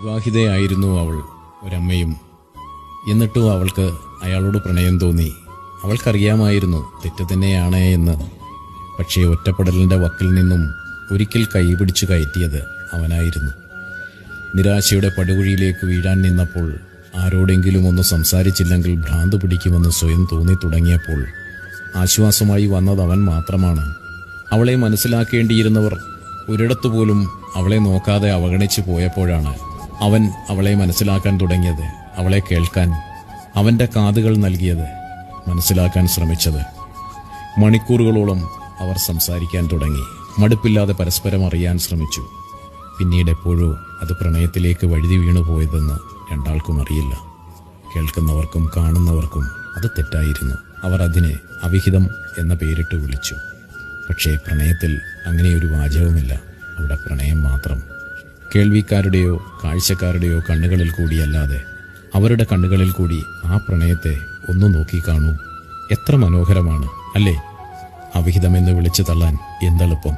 വിവാഹിതയായിരുന്നു അവൾ, ഒരമ്മയും. എന്നിട്ടും അവൾക്ക് അയാളോട് പ്രണയം തോന്നി. അവൾക്കറിയാമായിരുന്നു തെറ്റ് തന്നെയാണ് എന്ന്. പക്ഷേ ഒറ്റപ്പെടലിൻ്റെ വക്കിൽ നിന്നും ഒരിക്കൽ കൈപിടിച്ചു കയറ്റിയത് അവനായിരുന്നു. നിരാശയുടെ പടുകുഴിയിലേക്ക് വീഴാൻ നിന്നപ്പോൾ, ആരോടെങ്കിലും ഒന്ന് സംസാരിച്ചില്ലെങ്കിൽ ഭ്രാന്ത് പിടിക്കുമെന്ന് സ്വയം തോന്നി തുടങ്ങിയപ്പോൾ ആശ്വാസമായി വന്നത് അവൻ മാത്രമാണ്. അവളെ മനസ്സിലാക്കേണ്ടിയിരുന്നവർ ഒരിടത്തുപോലും അവളെ നോക്കാതെ അവഗണിച്ചു പോയപ്പോഴാണ് അവൻ അവളെ മനസ്സിലാക്കാൻ തുടങ്ങിയത്, അവളെ കേൾക്കാൻ അവൻ്റെ കാതുകൾ നൽകിയത്, മനസ്സിലാക്കാൻ ശ്രമിച്ചത്. മണിക്കൂറുകളോളം അവർ സംസാരിക്കാൻ തുടങ്ങി. മടുപ്പില്ലാതെ പരസ്പരം അറിയാൻ ശ്രമിച്ചു. പിന്നീട് എപ്പോഴോ അത് പ്രണയത്തിലേക്ക് വഴുതി വീണുപോയതെന്ന് രണ്ടാൾക്കും അറിയില്ല. കേൾക്കുന്നവർക്കും കാണുന്നവർക്കും അത് തെറ്റായിരുന്നു. അവർ അതിനെ അവിഹിതം എന്ന പേരിട്ട് വിളിച്ചു. പക്ഷേ പ്രണയത്തിൽ അങ്ങനെയൊരു വാചകവുമില്ല. അവിടെ പ്രണയം മാത്രം. കേൾവിക്കാരുടെയോ കാഴ്ചക്കാരുടെയോ കണ്ണുകളിൽ കൂടിയല്ലാതെ അവരുടെ കണ്ണുകളിൽ കൂടി ആ പ്രണയത്തെ ഒന്ന് നോക്കി കാണൂ. എത്ര മനോഹരമാണ് അല്ലേ? അവിഹിതമെന്ന് വിളിച്ചു തള്ളാൻ എന്തെളുപ്പം.